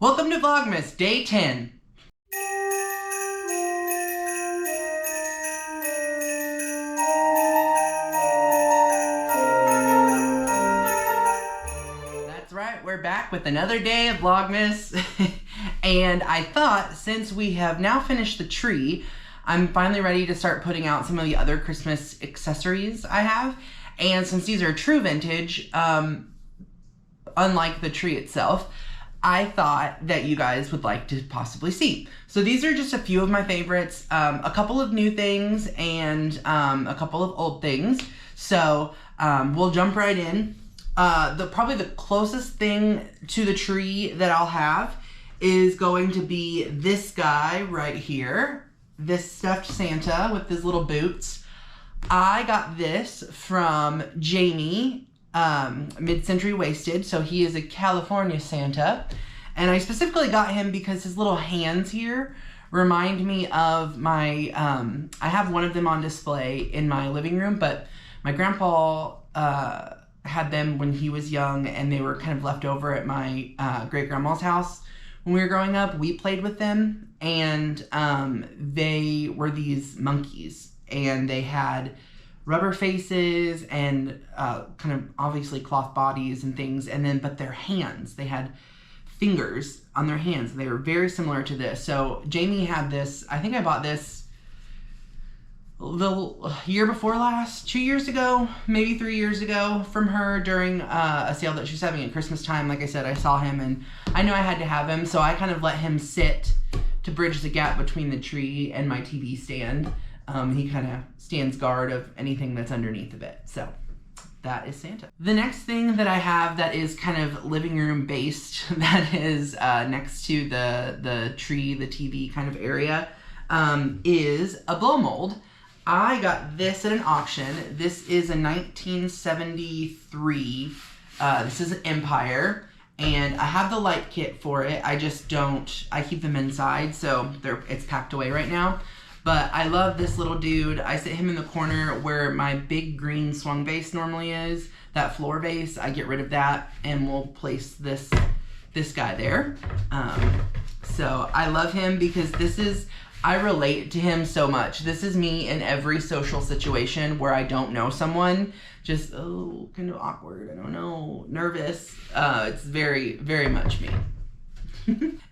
Welcome to Vlogmas, day 10. That's right, we're back with another day of Vlogmas. And I thought, since we have now finished the tree, I'm finally ready to start putting out some of the other Christmas accessories I have. And since these are true vintage, unlike the tree itself, I thought that you guys would like to possibly see. So these are just a few of my favorites, a couple of new things and a couple of old things. So we'll jump right in. Probably the closest thing to the tree that I'll have is going to be this guy right here. This stuffed Santa with his little boots. I got this from Jamie, Mid-Century Wasted, so he is a California Santa, and I specifically got him because his little hands here remind me of my, I have one of them on display in my living room, but my grandpa had them when he was young, and they were kind of left over at my great-grandma's house when we were growing up. We played with them, and they were these monkeys, and they had rubber faces and kind of obviously cloth bodies and things, and then but their hands, they had fingers on their hands. They were very similar to this. So Jamie had this, I think I bought this the year before last, 2 years ago, maybe 3 years ago, from her during a sale that she was having at Christmas time. Like I said, I saw him and I knew I had to have him, so I kind of let him sit to bridge the gap between the tree and my TV stand. He kind of stands guard of anything that's underneath of it. So that is Santa. The next thing that I have that is kind of living room based, that is next to the tree, the TV kind of area, is a blow mold. I got this at an auction. This is a 1973. This is an Empire. And I have the light kit for it. I just don't, I keep them inside, so it's packed away right now. But I love this little dude. I sit him in the corner where my big green swung vase normally is. That floor vase, I get rid of that and we'll place this guy there. So I love him because I relate to him so much. This is me in every social situation where I don't know someone. Just, kind of awkward, I don't know, nervous. It's very, very much me.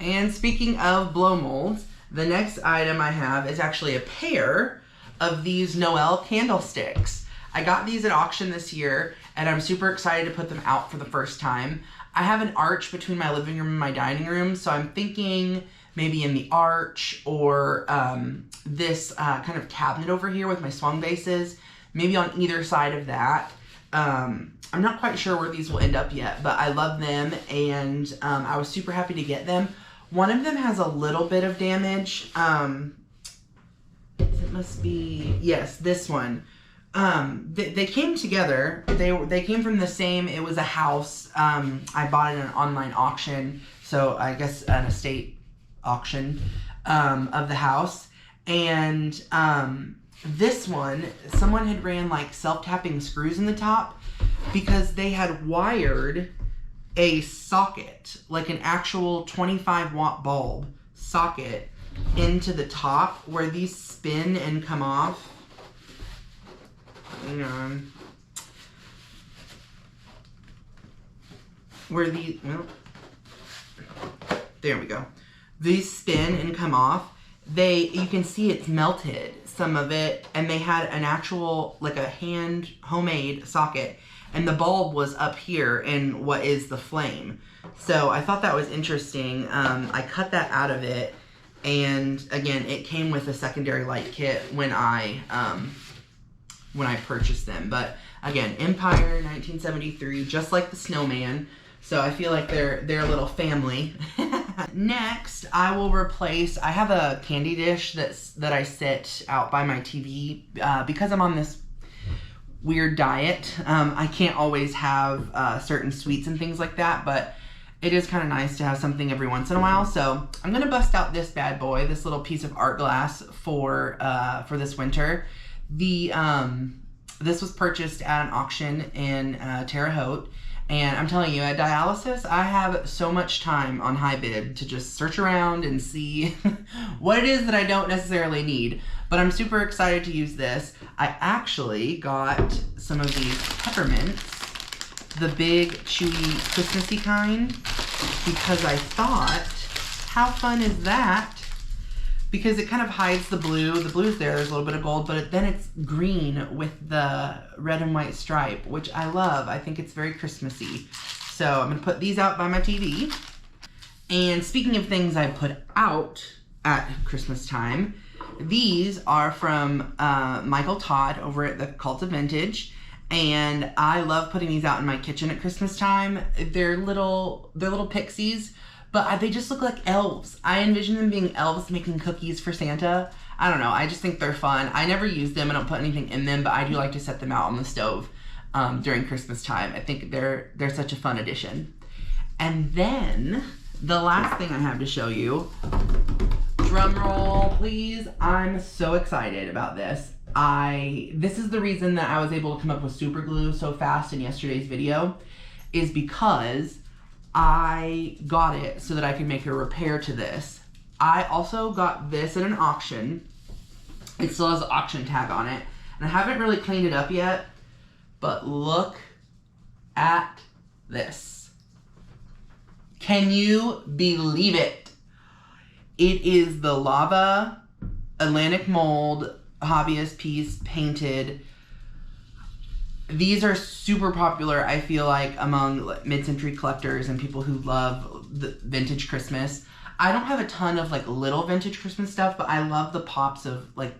And speaking of blow molds, the next item I have is actually a pair of these Noel candlesticks. I got these at auction this year, and I'm super excited to put them out for the first time. I have an arch between my living room and my dining room, so I'm thinking maybe in the arch or this kind of cabinet over here with my swung vases, maybe on either side of that. I'm not quite sure where these will end up yet, but I love them, and I was super happy to get them. One of them has a little bit of damage. It must be, yes, this one. They came together. They came from the same, it was a house. I bought it at an online auction, so I guess an estate auction of the house. And this one, someone had ran like self-tapping screws in the top because they had wired a socket, like an actual 25-watt bulb socket, into the top where these spin and come off. Hang on. Where these, well, there we go. These spin and come off. You can see it's melted, some of it, and they had an actual, like a homemade socket. And the bulb was up here in what is the flame. So I thought that was interesting. I cut that out of it. And again, it came with a secondary light kit when I purchased them. But again, Empire 1973, just like the snowman. So I feel like they're a little family. Next, I will replace, I have a candy dish that I sit out by my TV because I'm on this weird diet. I can't always have certain sweets and things like that, but it is kind of nice to have something every once in a while. So I'm gonna bust out this bad boy, this little piece of art glass for this winter. This was purchased at an auction in Terre Haute, And I'm telling you, at dialysis, I have so much time on HiBid to just search around and see what it is that I don't necessarily need. But I'm super excited to use this. I actually got some of these peppermints, the big, chewy, Christmassy kind, because I thought, how fun is that? Because it kind of hides the blue. The blue's there's a little bit of gold, but then it's green with the red and white stripe, which I love. I think it's very Christmassy. So I'm gonna put these out by my TV. And speaking of things I put out at Christmas time, these are from Michael Todd over at the Cult of Vintage. And I love putting these out in my kitchen at Christmas time. They're little pixies, but they just look like elves. I envision them being elves making cookies for Santa. I don't know, I just think they're fun. I never use them, I don't put anything in them, but I do like to set them out on the stove during Christmas time. I think they're such a fun addition. And then, the last thing I have to show you, drum roll please, I'm so excited about this. This is the reason that I was able to come up with super glue so fast in yesterday's video, is because I got it so that I could make a repair to this. I also got this at an auction. It still has the auction tag on it. And I haven't really cleaned it up yet, but look at this. Can you believe it? It is the lava Atlantic mold hobbyist piece painted. These are super popular, I feel like, among mid-century collectors and people who love the vintage Christmas. I don't have a ton of like little vintage Christmas stuff, but I love the pops of like,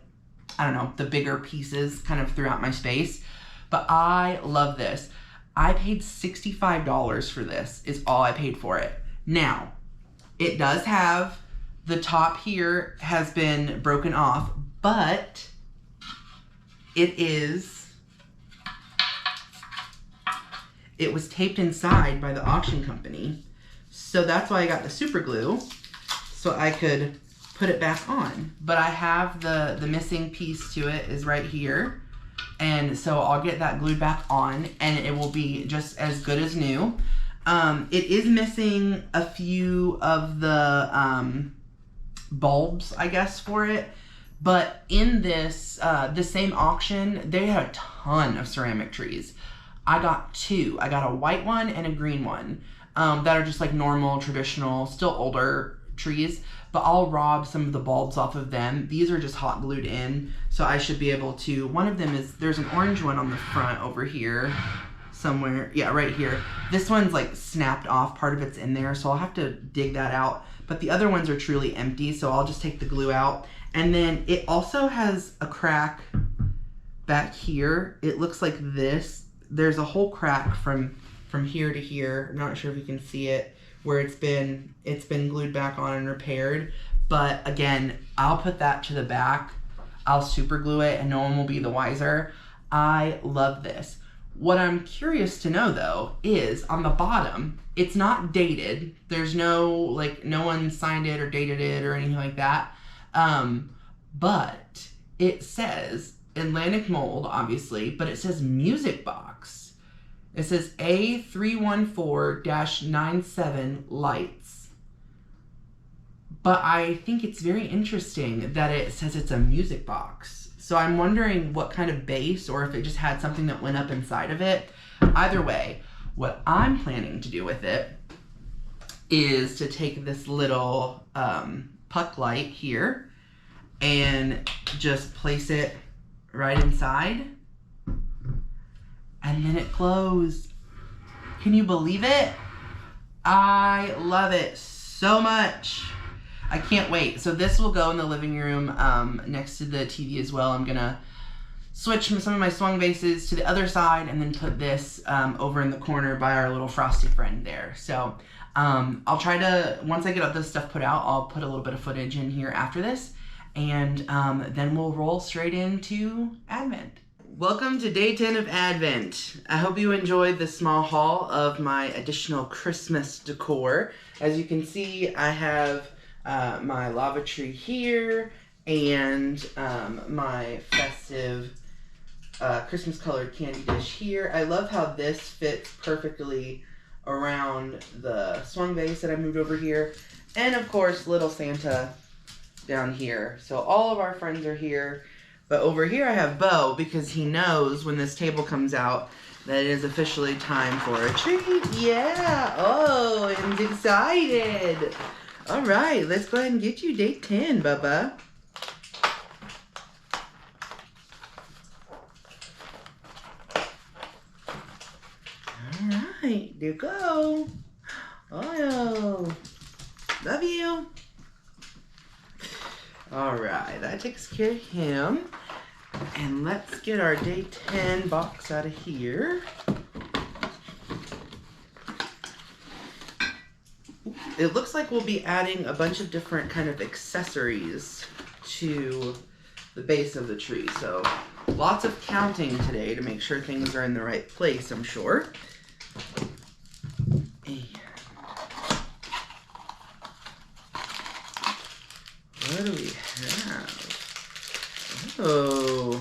I don't know, the bigger pieces kind of throughout my space. But I love this. I paid $65 for this, is all I paid for it. Now, it does have, the top here has been broken off, but it was taped inside by the auction company. So that's why I got the super glue, so I could put it back on. But I have the missing piece to it is right here. And so I'll get that glued back on and it will be just as good as new. It is missing a few of the bulbs, I guess, for it. But in this, the same auction, they had a ton of ceramic trees. I got two. I got a white one and a green one that are just like normal, traditional, still older trees, but I'll rob some of the bulbs off of them. These are just hot glued in, so I should be able to, one of them is, there's an orange one on the front over here somewhere. Yeah, right here. This one's like snapped off, part of it's in there, so I'll have to dig that out. But the other ones are truly empty, so I'll just take the glue out. And then it also has a crack back here. It looks like this. There's a whole crack from here to here. I'm not sure if you can see it, where it's been glued back on and repaired. But again, I'll put that to the back. I'll super glue it and no one will be the wiser. I love this. What I'm curious to know though is on the bottom, it's not dated. There's no, like, no one signed it or dated it or anything like that. But it says Atlantic mold, obviously, but it says music box. It says A314-97 lights. But I think it's very interesting that it says it's a music box. So I'm wondering what kind of base, or if it just had something that went up inside of it. Either way, what I'm planning to do with it is to take this little puck light here and just place it right inside, and then it glows. Can you believe it? I love it so much. I can't wait. So this will go in the living room next to the TV as well. I'm gonna switch some of my swung vases to the other side and then put this over in the corner by our little frosty friend there. So I'll try to, once I get all this stuff put out, I'll put a little bit of footage in here after this, and then we'll roll straight into Advent. Welcome to day 10 of Advent. I hope you enjoyed this small haul of my additional Christmas decor. As you can see, I have my lava tree here and my festive Christmas colored candy dish here. I love how this fits perfectly around the swung vase that I moved over here. And of course, little Santa down here. So all of our friends are here. But over here I have Bo because he knows when this table comes out that it is officially time for a treat. Yeah. Oh, I'm excited. All right, let's go ahead and get you day 10, Bubba. All right, there you go. Oh, love you. All right, that takes care of him. And let's get our day 10 box out of here. It looks like we'll be adding a bunch of different kind of accessories to the base of the tree. So lots of counting today to make sure things are in the right place, I'm sure. And what do we have? Oh,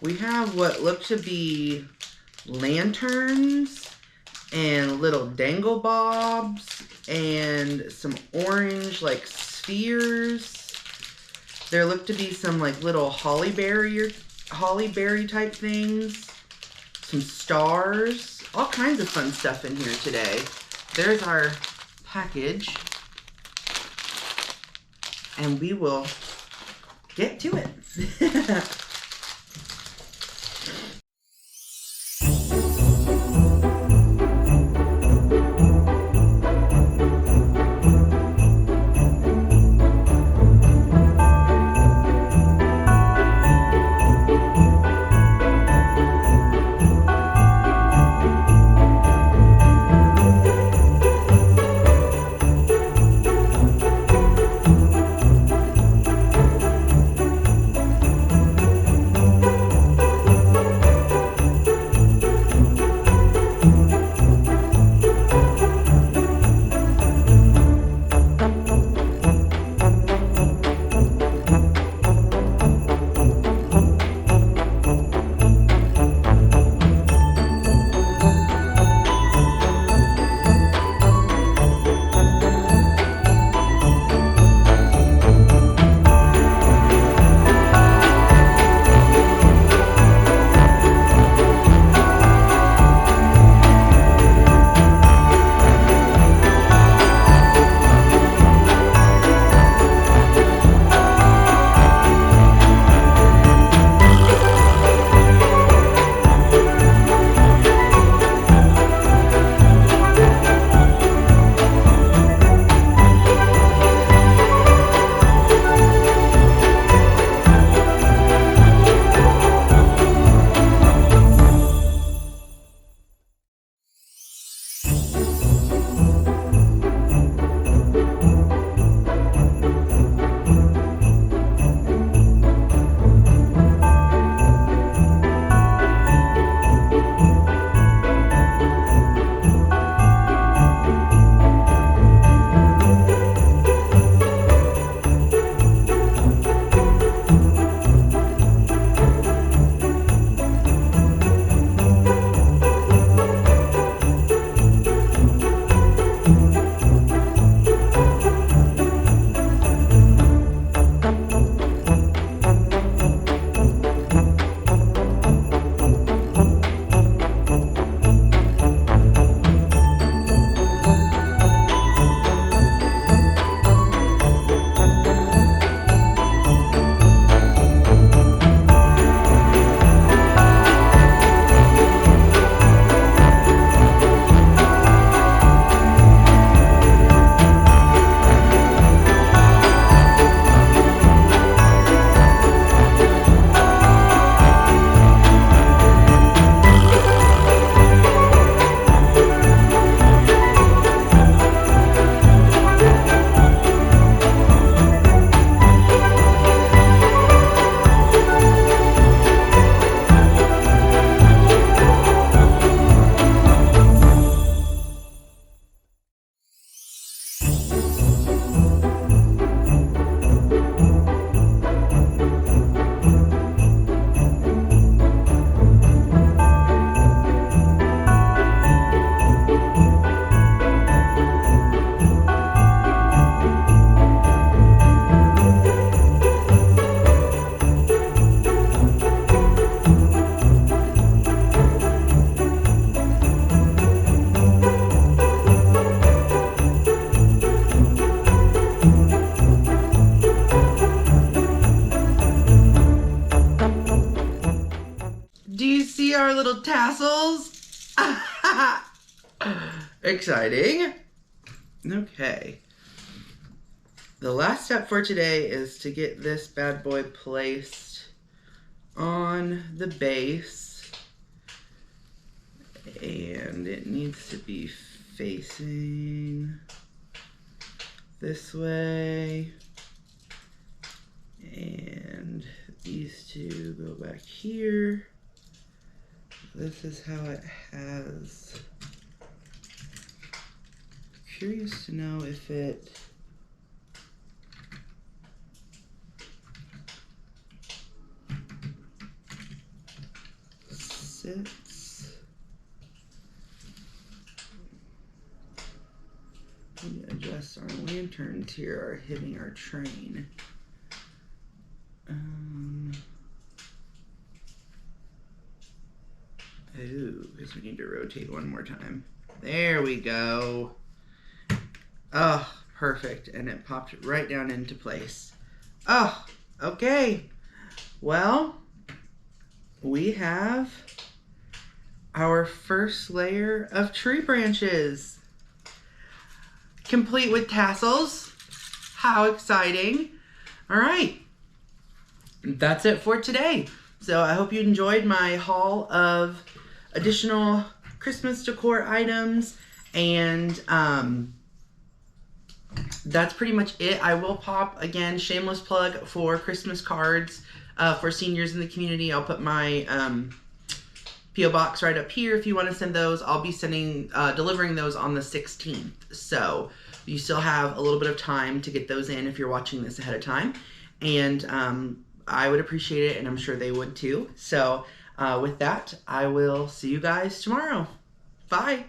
we have what look to be lanterns and little dangle bobs and some orange like spheres. There look to be some like little holly berry type things, some stars, all kinds of fun stuff in here today. There's our package, and we will get to it. little tassels. Exciting. Okay. The last step for today is to get this bad boy placed on the base. And it needs to be facing this way. And these two go back here. This is how it has. Curious to know if it sits. We need to adjust our lanterns here are hitting our train. Ooh, guess we need to rotate one more time. There we go. Oh, perfect. And it popped right down into place. Oh, okay. Well, we have our first layer of tree branches. Complete with tassels. How exciting. All right. That's it for today. So I hope you enjoyed my haul of additional Christmas decor items, and that's pretty much it. I will pop, again, shameless plug for Christmas cards for seniors in the community. I'll put my P.O. box right up here if you want to send those. I'll be delivering those on the 16th, so you still have a little bit of time to get those in if you're watching this ahead of time, and I would appreciate it, and I'm sure they would too. So with that, I will see you guys tomorrow. Bye.